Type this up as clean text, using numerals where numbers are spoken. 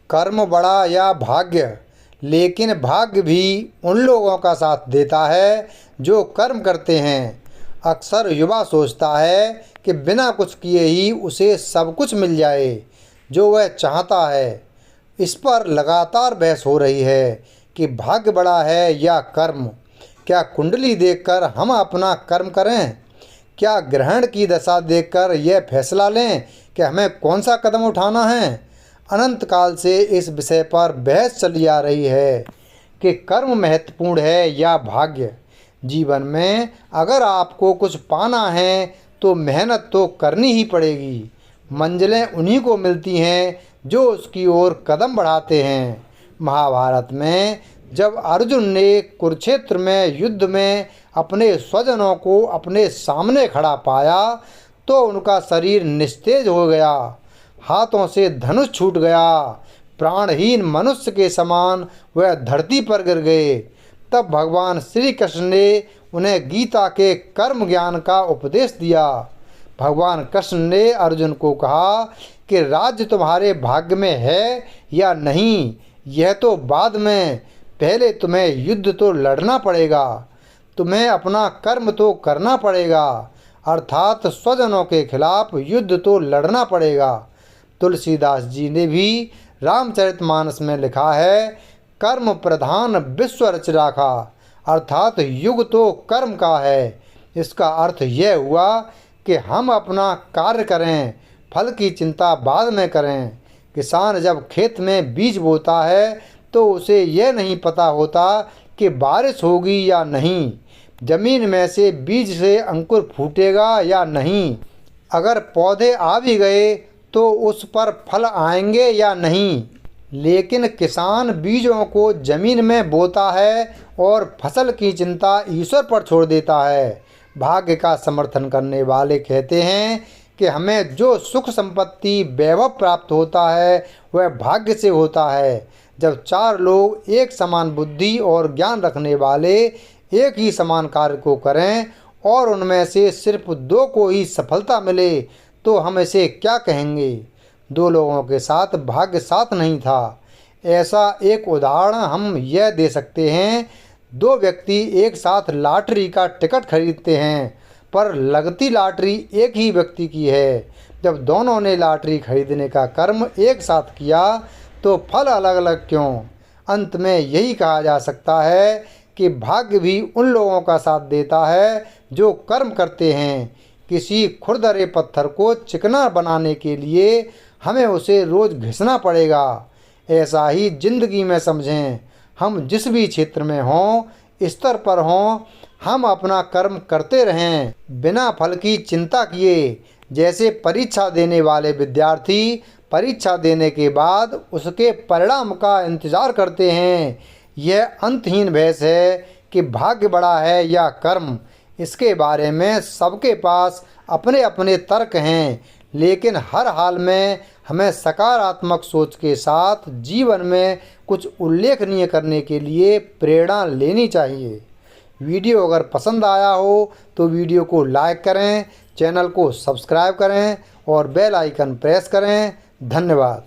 कर्म बड़ा या भाग्य, लेकिन भाग्य भी उन लोगों का साथ देता है जो कर्म करते हैं। अक्सर युवा सोचता है कि बिना कुछ किए ही उसे सब कुछ मिल जाए जो वह चाहता है। इस पर लगातार बहस हो रही है कि भाग्य बड़ा है या कर्म। क्या कुंडली देखकर हम अपना कर्म करें? क्या ग्रहण की दशा देखकर यह फैसला लें कि हमें कौन सा कदम उठाना है? अनंत काल से इस विषय पर बहस चली आ रही है कि कर्म महत्वपूर्ण है या भाग्य। जीवन में अगर आपको कुछ पाना है तो मेहनत तो करनी ही पड़ेगी। मंजिलें उन्हीं को मिलती हैं जो उसकी ओर कदम बढ़ाते हैं। महाभारत में जब अर्जुन ने कुरुक्षेत्र में युद्ध में अपने स्वजनों को अपने सामने खड़ा पाया तो उनका शरीर निस्तेज हो गया, हाथों से धनुष छूट गया, प्राणहीन मनुष्य के समान वह धरती पर गिर गए। तब भगवान श्री कृष्ण ने उन्हें गीता के कर्म ज्ञान का उपदेश दिया। भगवान कृष्ण ने अर्जुन को कहा कि राज्य तुम्हारे भाग्य में है या नहीं यह तो बाद में, पहले तुम्हें युद्ध तो लड़ना पड़ेगा, तुम्हें अपना कर्म तो करना पड़ेगा, अर्थात स्वजनों के खिलाफ युद्ध तो लड़ना पड़ेगा। तुलसीदास जी ने भी रामचरितमानस में लिखा है, कर्म प्रधान विश्व रच राखा, अर्थात युग तो कर्म का है। इसका अर्थ यह हुआ कि हम अपना कार्य करें, फल की चिंता बाद में करें। किसान जब खेत में बीज बोता है तो उसे यह नहीं पता होता कि बारिश होगी या नहीं, जमीन में से बीज से अंकुर फूटेगा या नहीं, अगर पौधे आ भी गए तो उस पर फल आएंगे या नहीं। लेकिन किसान बीजों को जमीन में बोता है और फसल की चिंता ईश्वर पर छोड़ देता है। भाग्य का समर्थन करने वाले कहते हैं कि हमें जो सुख संपत्ति वैभव प्राप्त होता है वह भाग्य से होता है। जब चार लोग एक समान बुद्धि और ज्ञान रखने वाले एक ही समान कार्य को करें और उनमें से सिर्फ दो को ही सफलता मिले तो हम इसे क्या कहेंगे? दो लोगों के साथ भाग्य साथ नहीं था। ऐसा एक उदाहरण हम यह दे सकते हैं, दो व्यक्ति एक साथ लॉटरी का टिकट खरीदते हैं पर लगती लॉटरी एक ही व्यक्ति की है। जब दोनों ने लॉटरी खरीदने का कर्म एक साथ किया तो फल अलग अलग क्यों? अंत में यही कहा जा सकता है कि भाग्य भी उन लोगों का साथ देता है जो कर्म करते हैं। किसी खुरदरे पत्थर को चिकना बनाने के लिए हमें उसे रोज़ घिसना पड़ेगा। ऐसा ही जिंदगी में समझें, हम जिस भी क्षेत्र में हों, स्तर पर हों, हम अपना कर्म करते रहें बिना फल की चिंता किए। जैसे परीक्षा देने वाले विद्यार्थी परीक्षा देने के बाद उसके परिणाम का इंतज़ार करते हैं। यह अंतहीन बहस है कि भाग्य बड़ा है या कर्म। इसके बारे में सबके पास अपने अपने तर्क हैं, लेकिन हर हाल में हमें सकारात्मक सोच के साथ जीवन में कुछ उल्लेखनीय करने के लिए प्रेरणा लेनी चाहिए। वीडियो अगर पसंद आया हो तो वीडियो को लाइक करें, चैनल को सब्सक्राइब करें और बेल आइकन प्रेस करें। धन्यवाद।